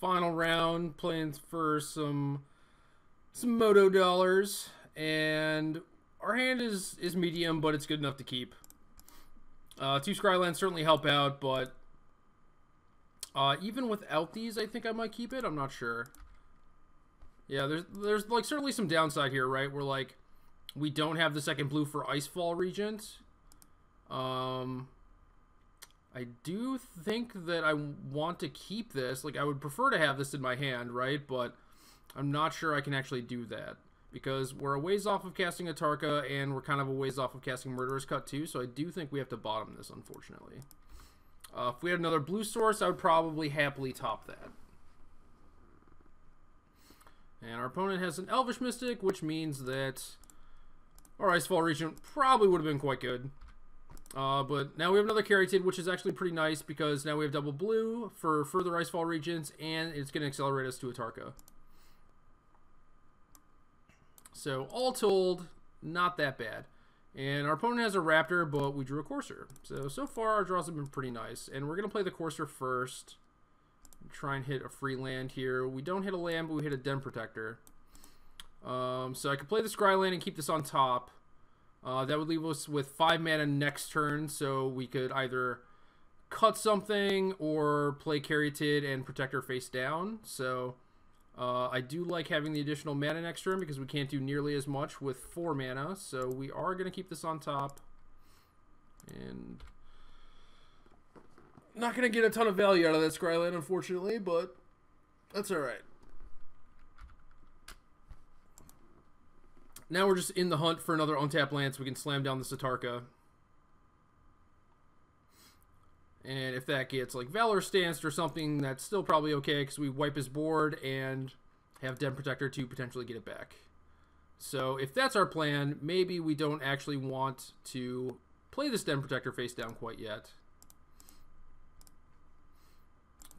Final round, playing for some Moto dollars, and our hand is medium, but it's good enough to keep. 2 Scrylands certainly help out, but even without these, I think I might keep it. I'm not sure. Yeah, there's like certainly some downside here, right? Where like we don't have the second blue for Icefall Regent. I do think that I want to keep this. Like, I would prefer to have this in my hand, right? But I'm not sure I can actually do that, because we're a ways off of casting a Tarka, and we're kind of a ways off of casting Murderous Cut too, so I do think we have to bottom this, unfortunately. If we had another blue source, I would probably happily top that. And our opponent has an Elvish Mystic, which means that our Icefall Regent probably would have been quite good. But now we have another Caryatid, which is actually pretty nice, because now we have double blue for further Icefall Regents, and it's going to accelerate us to a Tarka. So, all told, not that bad. And our opponent has a Raptor, but we drew a Courser. So far our draws have been pretty nice. And we're going to play the Courser first. Try and hit a free land here. We don't hit a land, but we hit a Den Protector. So I could play the Scryland and keep this on top. That would leave us with 5 mana next turn, so we could either cut something or play Caryatid and Protector face down. So I do like having the additional mana next turn, because we can't do nearly as much with 4 mana. So we are going to keep this on top. And not going to get a ton of value out of that Scryland, unfortunately, but that's alright. Now we're just in the hunt for another untapped land so we can slam down the Satarka. And if that gets like Valor Stanced or something, that's still probably okay, because we wipe his board and have Den Protector to potentially get it back. So if that's our plan, maybe we don't actually want to play this Den Protector face down quite yet,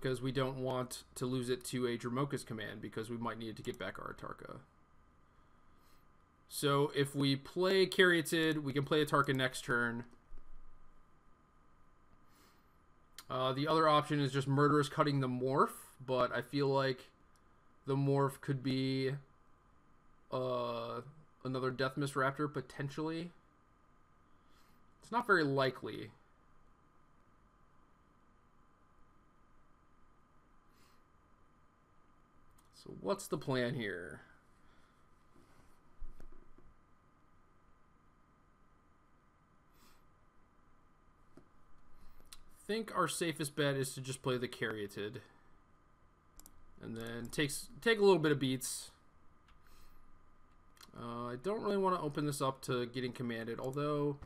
because we don't want to lose it to a Dromoka's Command, because we might need it to get back our Atarka. So if we play Caryatid, we can play Atarka next turn. The other option is just Murderous Cutting the Morph, but I feel like the Morph could be another Deathmist Raptor, potentially. It's not very likely. So what's the plan here? I think our safest bet is to just play the Caryatid, and then take a little bit of beats. I don't really want to open this up to getting commanded, although,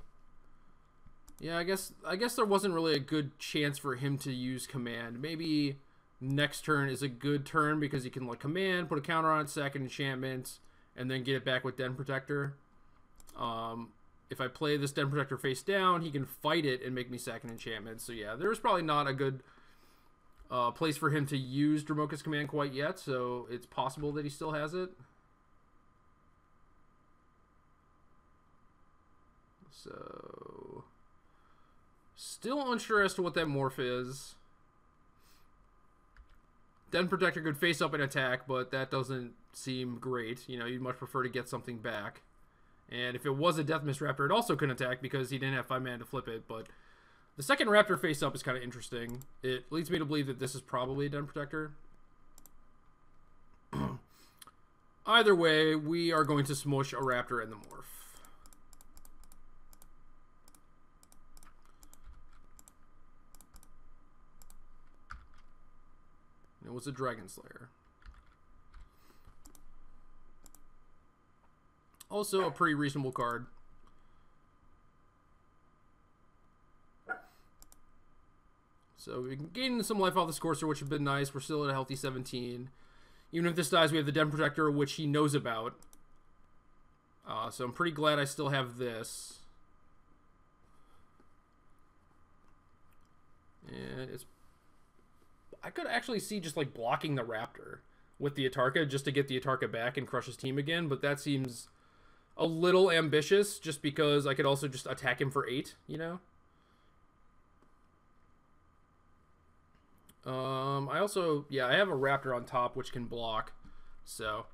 yeah, I guess there wasn't really a good chance for him to use command. Maybe next turn is a good turn, because he can like command, put a counter on it, sack an enchantment, and then get it back with Den Protector. If I play this Den Protector face down, he can fight it and make me sack an enchantment. So yeah, there's probably not a good place for him to use Dromoka's Command quite yet, so it's possible that he still has it. So still unsure as to what that morph is. Den Protector could face up and attack, but that doesn't seem great. You know, you'd much prefer to get something back. And if it was a Deathmist Raptor, it also couldn't attack because he didn't have 5 mana to flip it. But the second Raptor face up is kind of interesting. It leads me to believe that this is probably a Den Protector. Either way, we are going to smush a Raptor and the Morph. It was a Dragon Slayer. Also a pretty reasonable card. So we can gain some life off this Courser, which would have been nice. We're still at a healthy 17. Even if this dies, we have the Den Protector, which he knows about. So I'm pretty glad I still have this. And it's... I could actually see just like blocking the Raptor with the Atarka just to get the Atarka back and crush his team again, but that seems a little ambitious just because I could also just attack him for 8, you know? I also, yeah, I have a Raptor on top which can block. So,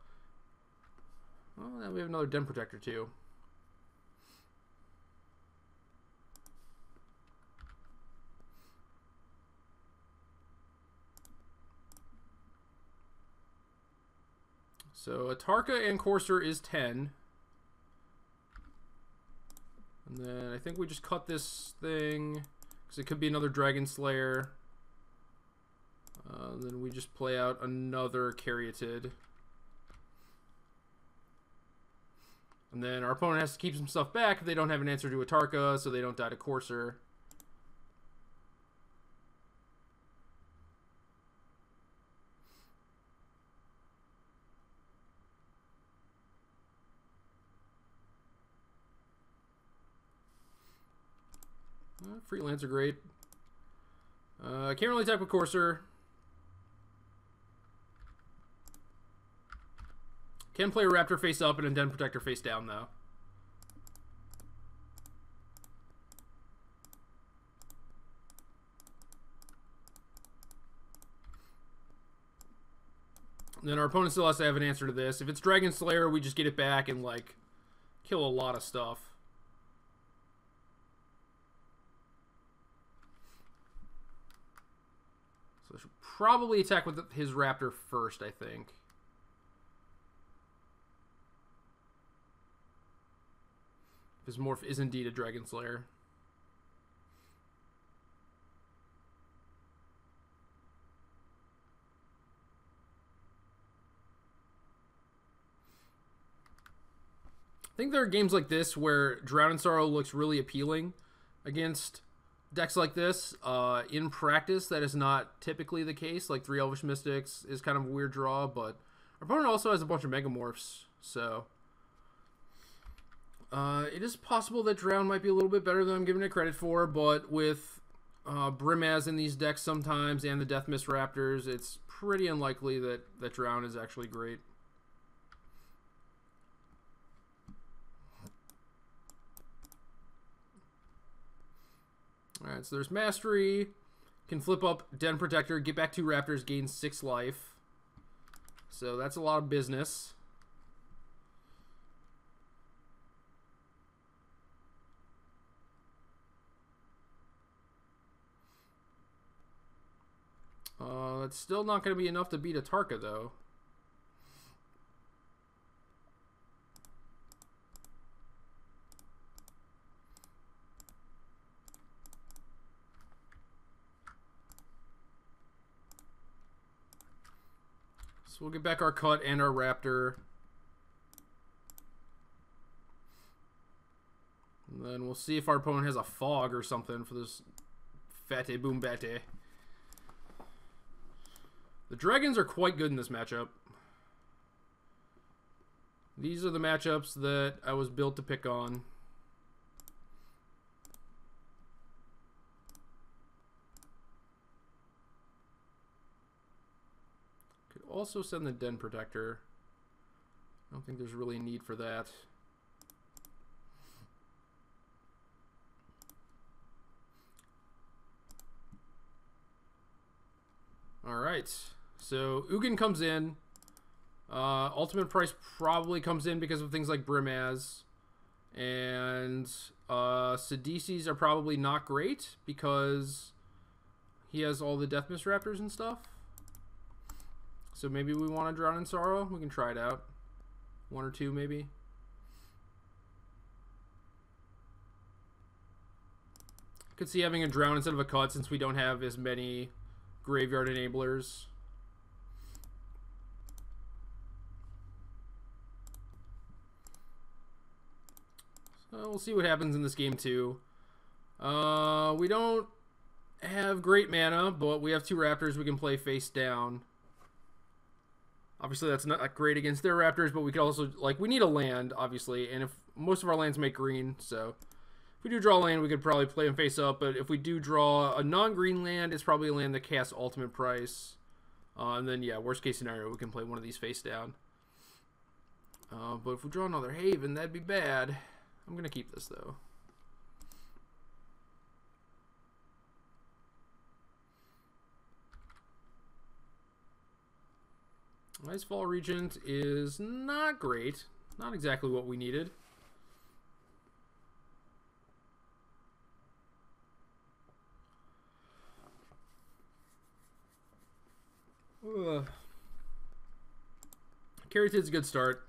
well, now we have another Den Protector too. So Atarka and Courser is 10. And then I think we just cut this thing, because it could be another Dragon Slayer. Then we just play out another Caryatid. And then our opponent has to keep some stuff back if they don't have an answer to Atarka, so they don't die to Courser. Freelance are great. Can't really attack with Courser. Can play a Raptor face up and a Den Protector face down, though. And then our opponent still has to have an answer to this. If it's Dragon Slayer, we just get it back and, like, kill a lot of stuff. So I should probably attack with his Raptor first, I think. His morph is indeed a Dragon Slayer. I think there are games like this where Drown in Sorrow looks really appealing against decks like this. In practice, that is not typically the case. Like 3 Elvish Mystics is kind of a weird draw, but our opponent also has a bunch of Megamorphs, so it is possible that Drown might be a little bit better than I'm giving it credit for, but with Brimaz in these decks sometimes and the Death Mist Raptors, it's pretty unlikely that Drown is actually great. Alright, so there's Mastery. Can flip up Den Protector, get back 2 Raptors, gain 6 life. So that's a lot of business. It's still not going to be enough to beat Atarka, though. So we'll get back our cut and our Raptor. And then we'll see if our opponent has a Fog or something for this Fate Boom Bate. The Dragons are quite good in this matchup. These are the matchups that I was built to pick on. Could also send the Den Protector. I don't think there's really a need for that. Alright. So Ugin comes in. Ultimate Price probably comes in because of things like Brimaz. And Sidisi's are probably not great because he has all the Death Mist Raptors and stuff. So maybe we want to Drown in Sorrow. We can try it out. 1 or 2 maybe. Could see having a Drown instead of a cut since we don't have as many Graveyard Enablers. So we'll see what happens in this game too. We don't have great mana, but we have 2 Raptors we can play face down. Obviously that's not great against their Raptors, but we could also, like, we need a land, obviously, and if most of our lands make green, so if we do draw a land, we could probably play them face up, but if we do draw a non-green land, it's probably a land that casts Ultimate Price. And then, yeah, worst case scenario, we can play one of these face down. But if we draw another Haven, that'd be bad. I'm going to keep this, though. Icefall Regent is not great. Not exactly what we needed. Caryatid's a good start.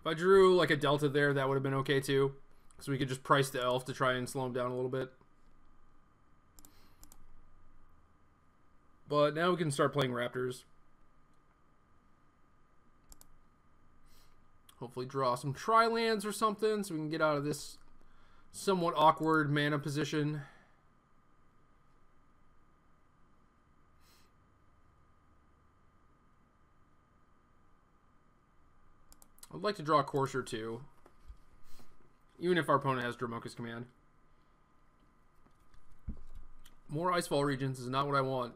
If I drew like a Delta there, that would have been okay too. So we could just price the elf to try and slow him down a little bit. But now we can start playing Raptors. Hopefully draw some tri-lands or something so we can get out of this somewhat awkward mana position. I'd like to draw a Courser too, even if our opponent has Dromoka's Command. More Icefall Regents is not what I want.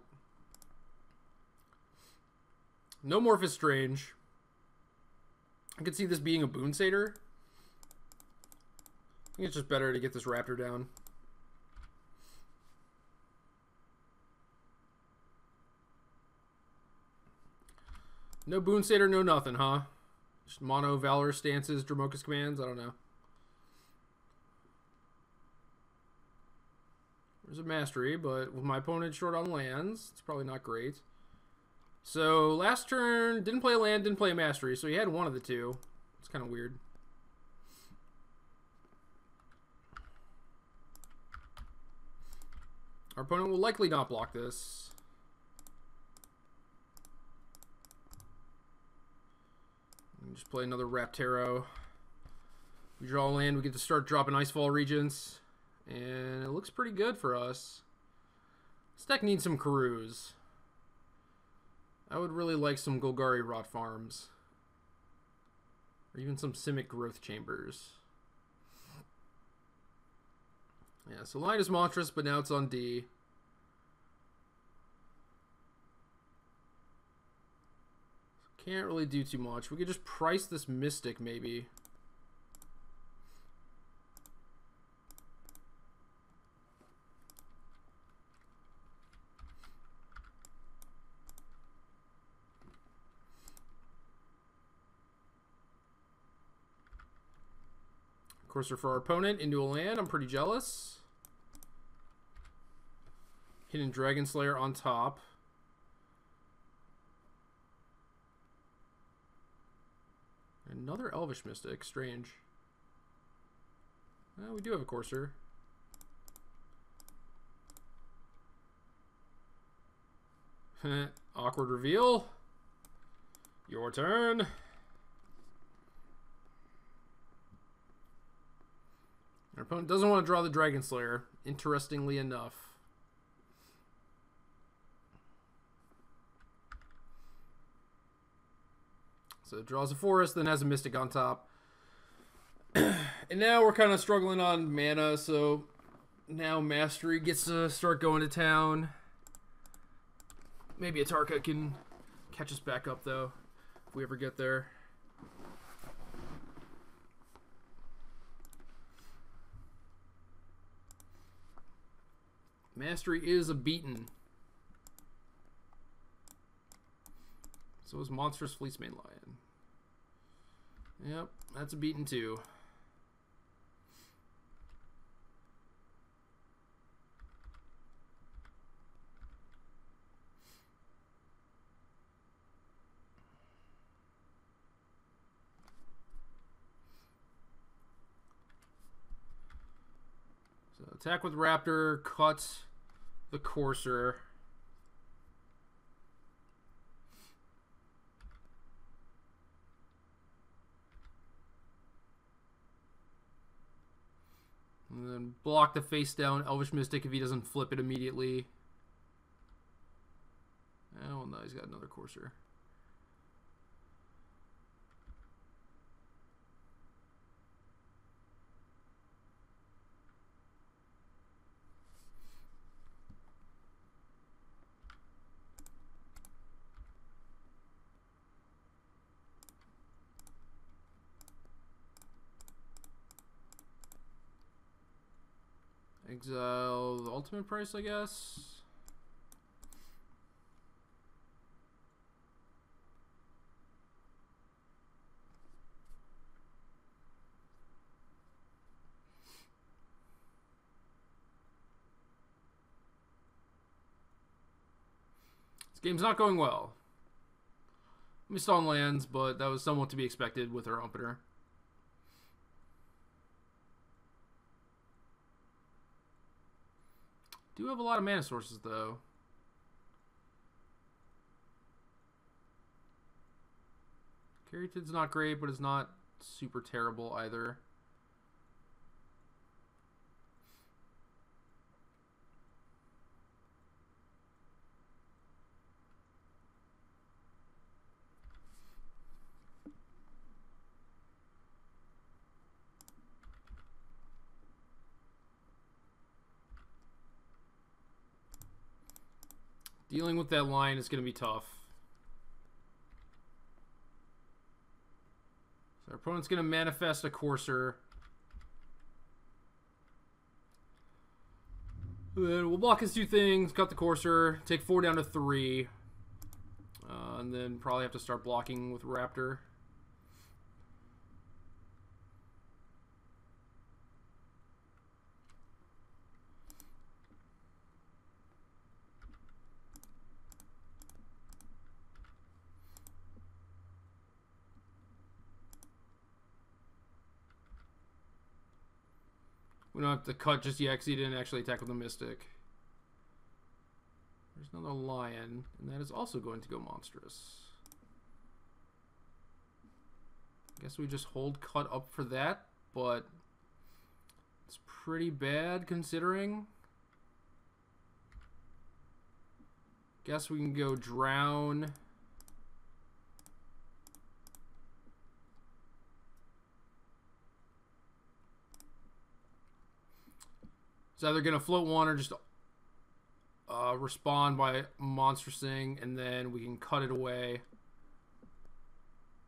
No Morphous Strange. I could see this being a Boon Satyr. I think it's just better to get this Raptor down. No Boon Satyr, no nothing, huh? Just mono Valor stances, Dromoka's Commands, I don't know. There's a Mastery, but with my opponent short on lands, it's probably not great. So last turn, didn't play a land, didn't play a Mastery, so he had one of the two. It's kind of weird. Our opponent will likely not block this. Just play another Raptaro. We draw a land, we get to start dropping Icefall Regents. And it looks pretty good for us. This deck needs some Karus. I would really like some Golgari Rot Farms. Or even some Simic Growth Chambers. Yeah, so line is Monstrous, but now it's on D. Can't really do too much. We could just price this Mystic, maybe. Courser for our opponent into a land. I'm pretty jealous. Hidden Dragon Slayer on top. Another Elvish Mystic. Strange. Well, we do have a Courser. Awkward reveal. Your turn. Our opponent doesn't want to draw the Dragon Slayer, interestingly enough. So it draws a forest, then has a Mystic on top. And now we're kind of struggling on mana, so now Mastery gets to start going to town. Maybe a Tarka can catch us back up, though, if we ever get there. Mastery is a beaten. So is Monstrous Fleecemane Lion. Yep, that's a beaten too. So attack with Raptor, cut the Courser. And then block the face down Elvish Mystic if he doesn't flip it immediately. Oh, no, he's got another Courser. Exile the ultimate price, I guess. Game's not going well. Missed on lands, but that was somewhat to be expected with our opener. Do have a lot of mana sources, though. Caryatid's not great, but it's not super terrible either. Dealing with that line is going to be tough. So our opponent's going to manifest a Courser. Then we'll block his 2 things, cut the Courser, take 4 down to 3. And then probably have to start blocking with Raptor. We don't have to cut just yet because he didn't actually attack with the Mystic. There's another Lion, and that is also going to go monstrous. Guess we just hold cut up for that, but it's pretty bad considering. Guess we can go drown. It's either going to float 1 or just respond by monstrosing, and then we can cut it away.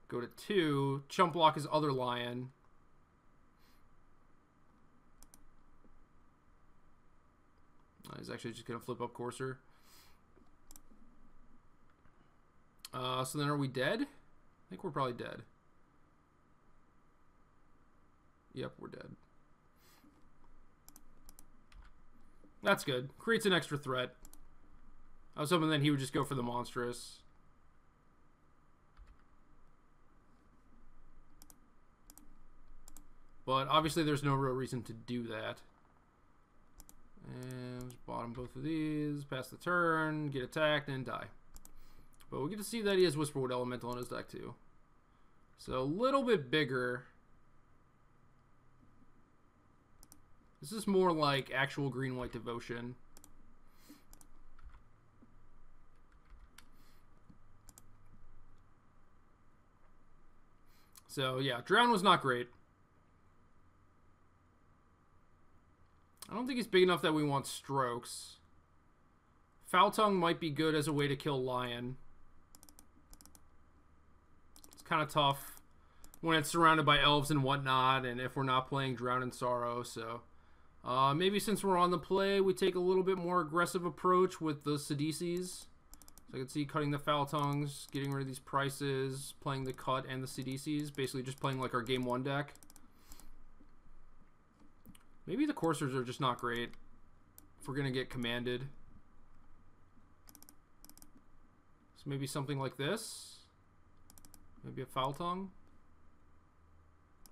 Go to 2, chump block his other Lion. He's actually just going to flip up Courser. So then are we dead? I think we're probably dead. Yep, we're dead. That's good. Creates an extra threat. I was hoping that he would just go for the monstrous. But obviously there's no real reason to do that. And just bottom both of these, pass the turn, get attacked, and die. But we get to see that he has Whisperwood Elemental in his deck too. So a little bit bigger. This is more like actual green-white devotion. So yeah, Drown was not great. I don't think he's big enough that we want Strokes. Foul Tongue might be good as a way to kill Lion. It's kind of tough when it's surrounded by elves and whatnot, and if we're not playing Drown in Sorrow, so... maybe since we're on the play, we take a little bit more aggressive approach with the Sidisi's. So I can see cutting the Foul Tongues, getting rid of these prices, playing the cut and the Sidisi's. Basically just playing like our Game 1 deck. Maybe the Coursers are just not great if we're going to get commanded. So maybe something like this. Maybe a Foul Tongue.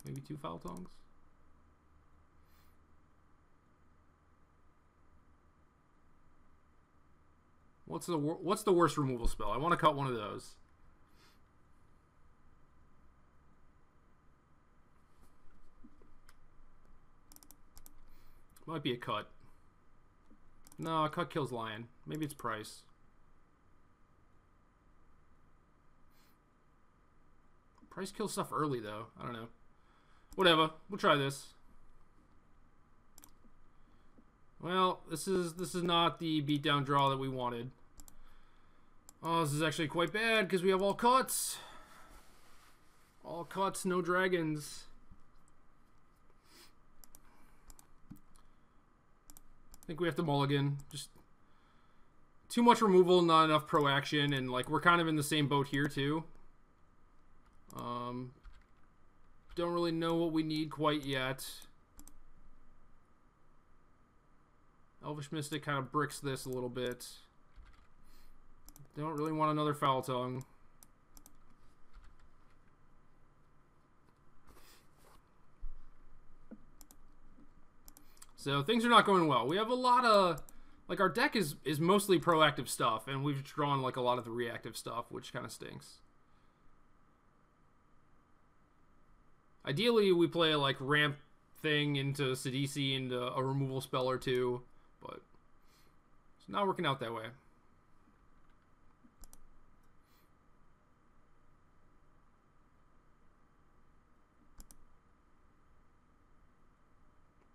Maybe 2 Foul Tongues. What's the worst removal spell? I want to cut one of those. Might be a cut. No, a cut kills Lion. Maybe it's Price. Price kills stuff early though. I don't know. Whatever. We'll try this. Well, this is not the beatdown draw that we wanted. Oh, this is actually quite bad because we have all cuts. All cuts, no dragons. I think we have to mulligan. Just too much removal, not enough pro action, and like we're kind of in the same boat here too. Don't really know what we need quite yet. Elvish Mystic kind of bricks this a little bit. Don't really want another Foul Tongue. So things are not going well. We have a lot of, like, our deck is mostly proactive stuff, and we've drawn like a lot of the reactive stuff, which kind of stinks. Ideally, we play like ramp thing into Sidisi into a removal spell or two, but it's not working out that way.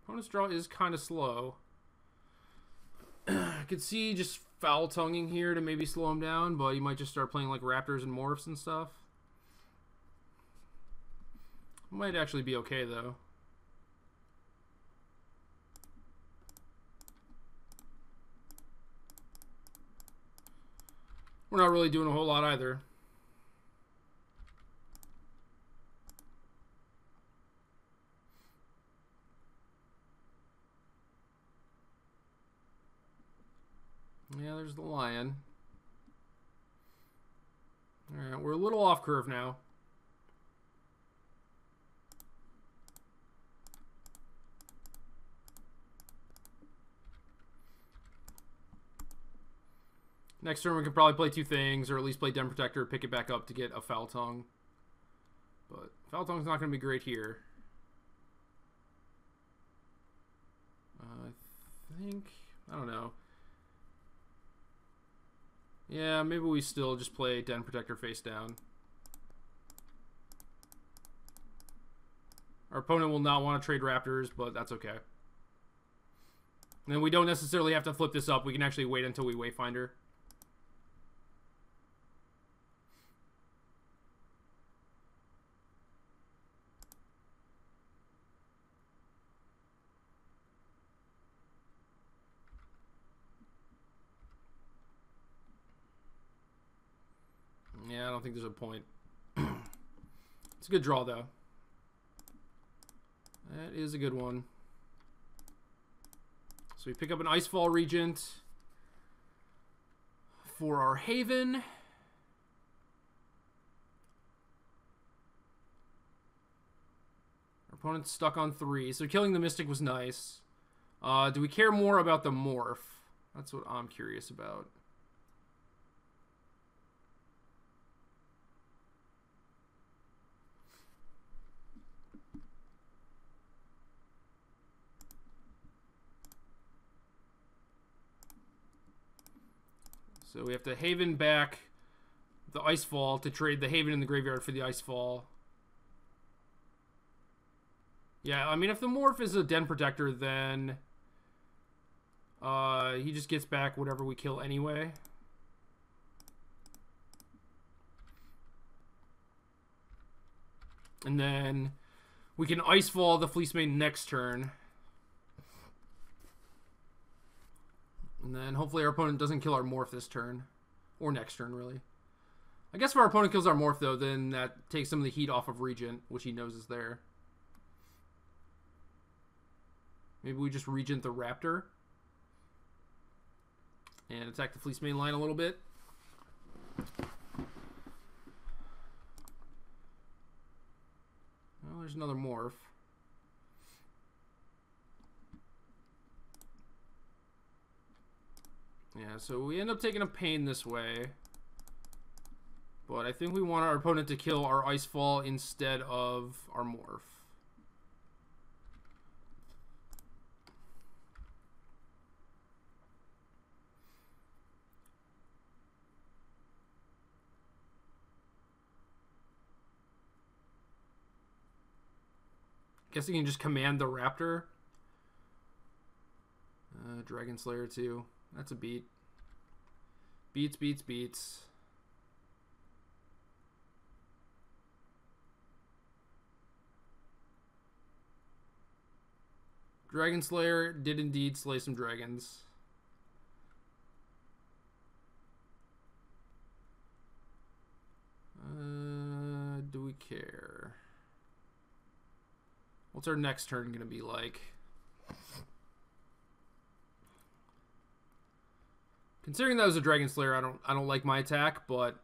Opponent's draw is kind of slow. I could see just Foul Tonguing here to maybe slow him down, but he might just start playing like Raptors and Morphs and stuff. Might actually be okay, though. We're not really doing a whole lot either. Yeah, there's the lion. Alright, we're a little off curve now. Next turn we could probably play two things, or at least play Den Protector, pick it back up to get a Foul Tongue. But Foul Tongue's not going to be great here. I don't know. Yeah, maybe we still just play Den Protector face down. Our opponent will not want to trade Raptors, but that's okay. And we don't necessarily have to flip this up. We can actually wait until we Wayfinder. Yeah, I don't think there's a point. It's a good draw, though. That is a good one. So we pick up an Icefall Regent for our Haven. Our opponent's stuck on 3, so killing the Mystic was nice. Do we care more about the Morph? That's what I'm curious about. So we have to Haven back the Icefall to trade the Haven in the graveyard for the Icefall. Yeah, I mean, if the Morph is a Den Protector, then he just gets back whatever we kill anyway. And then we can Icefall the Fleecemane next turn. And then hopefully our opponent doesn't kill our Morph this turn. Or next turn, really. I guess if our opponent kills our Morph, though, then that takes some of the heat off of Regent, which he knows is there. Maybe we just Regent the Raptor. And attack the Fleecemane line a little bit. Well, there's another Morph. Yeah, so we end up taking a pain this way. But I think we want our opponent to kill our Icefall instead of our Morph. Guess you can just command the Raptor. Dragon Slayer too. That's a beat. Beats, beats, beats. Dragon Slayer did indeed slay some dragons. Do we care? What's our next turn going to be like? Considering that was a Dragon Slayer, I don't like my attack, but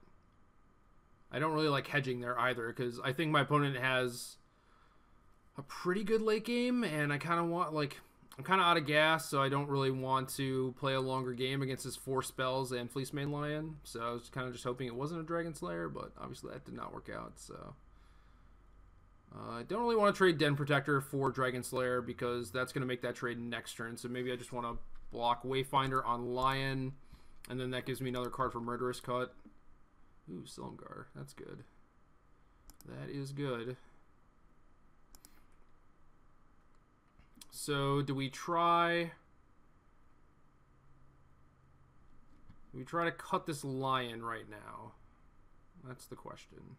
I don't really like hedging there either, because I think my opponent has a pretty good late game, and I kind of want, like, I'm kind of out of gas, so I don't really want to play a longer game against his 4 spells and Fleecemane Lion. So I was kind of just hoping it wasn't a Dragon Slayer, but obviously that did not work out. So I don't really want to trade Den Protector for Dragon Slayer, because that's going to make that trade next turn. So maybe I just want to block Wayfinder on Lion, and then that gives me another card for Murderous Cut. Ooh, Silumgar. That's good. That is good. So do we try to cut this Lion right now? That's the question.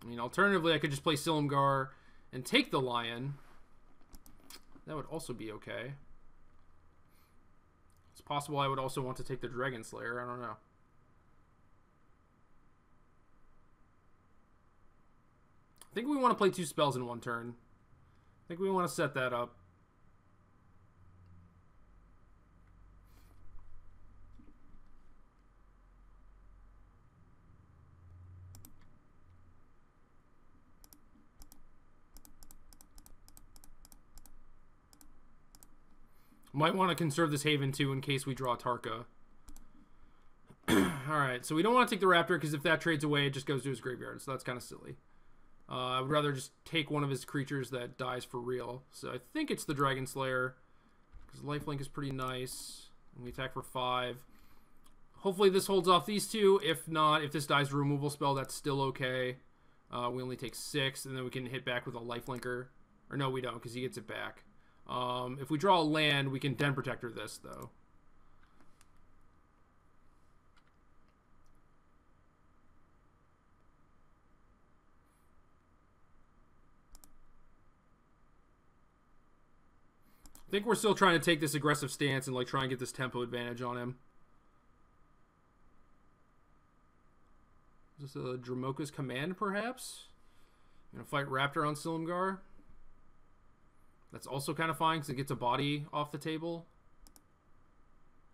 I mean, alternatively, I could just play Silumgar and take the Lion. That would also be okay. It's possible I would also want to take the Dragon Slayer. I don't know. I think we want to play 2 spells in 1 turn. I think we want to set that up. Might want to conserve this Haven too in case we draw Tarka. Alright, so we don't want to take the Raptor, because if that trades away, it just goes to his graveyard. So that's kind of silly. I would rather just take one of his creatures that dies for real. So I think it's the Dragon Slayer, because lifelink is pretty nice. And we attack for 5. Hopefully this holds off these 2. If not, if this dies to removal spell, that's still okay. We only take 6, and then we can hit back with a lifelinker. Or no, we don't, because he gets it back. If we draw a land, we can Den Protector this, though. I think we're still trying to take this aggressive stance and, like, try and get this tempo advantage on him. Is this a Dramoka's Command, perhaps? Gonna fight Raptor on Silumgar. That's also kind of fine, because it gets a body off the table.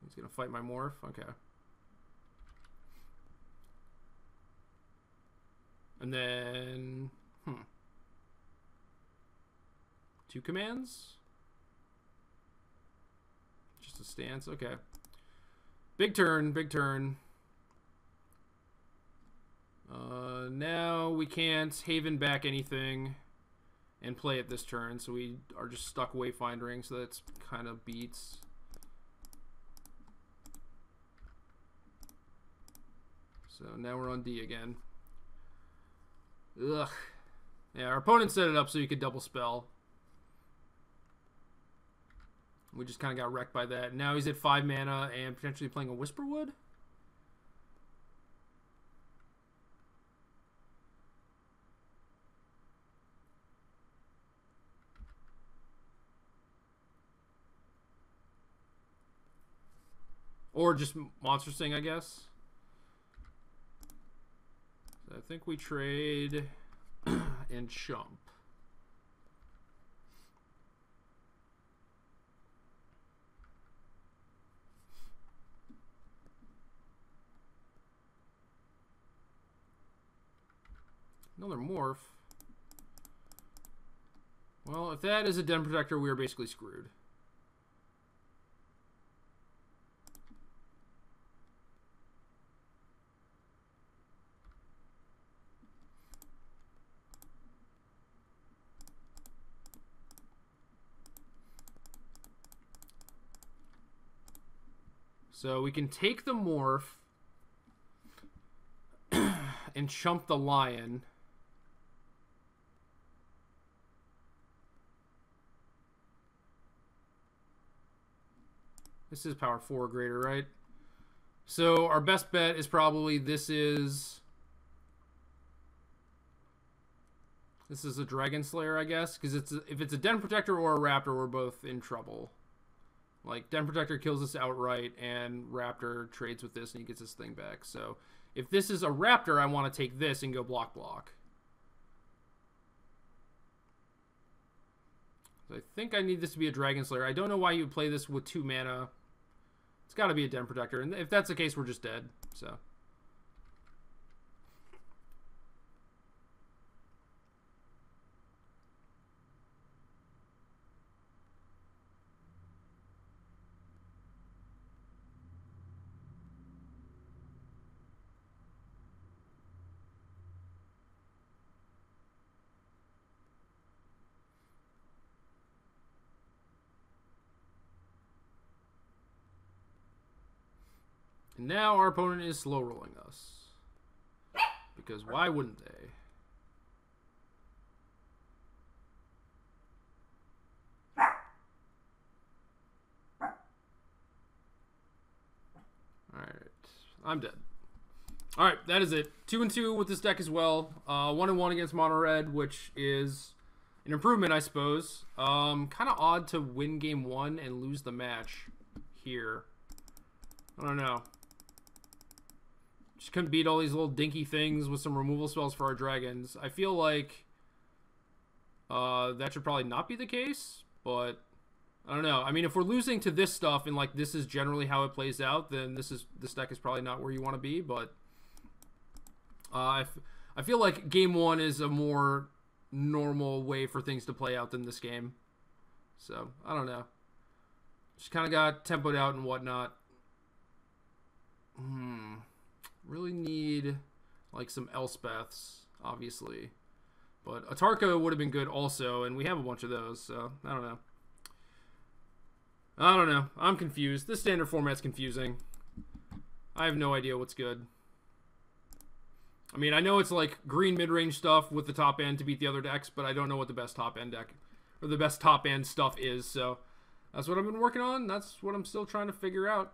He's going to fight my Morph. Okay. And then... 2 commands? Just a stance? Okay. Big turn, big turn. Now we can't Haven back anything and play it this turn, so we are just stuck Wayfindering, so that's kind of beats. So now we're on D again. Ugh. Yeah, our opponent set it up so you could double spell. We just kind of got wrecked by that. Now he's at 5 mana and potentially playing a Whisperwood. Or just Monster Sting, I guess. So I think we trade and chump. Another Morph. Well, if that is a Den Protector, we are basically screwed. So we can take the Morph and chump the Lion. This is power 4 or greater, right? So our best bet is probably this is a Dragon Slayer, I guess, because if it's a Den Protector or a Raptor, we're both in trouble. Like, Den Protector kills us outright, and Raptor trades with this, and he gets his thing back. So If this is a Raptor, I want to take this and go block. I think I need this to be a Dragon Slayer. I don't know why you would play this with 2 mana. It's got to be a Den Protector. And if that's the case, we're just dead. So. And now our opponent is slow rolling us. Because why wouldn't they? Alright. I'm dead. Alright, that is it. 2-2 with this deck as well. 1-1 against Mono Red, which is an improvement, I suppose. Kind of odd to win game 1 and lose the match here. I don't know. Just couldn't beat all these little dinky things with some removal spells for our dragons. I feel like that should probably not be the case, but I don't know. I mean, if we're losing to this stuff and like this is generally how it plays out, then this deck is probably not where you want to be. But I feel like game 1 is a more normal way for things to play out than this game. So I don't know. Just kind of got tempoed out and whatnot. Really need like some Elspeths, obviously. But Atarka would have been good also, and we have a bunch of those, so I don't know. I don't know. I'm confused. This standard format's confusing. I have no idea what's good. I mean, I know it's like green mid-range stuff with the top end to beat the other decks, but I don't know what the best top end deck or the best top end stuff is, so that's what I've been working on. That's what I'm still trying to figure out.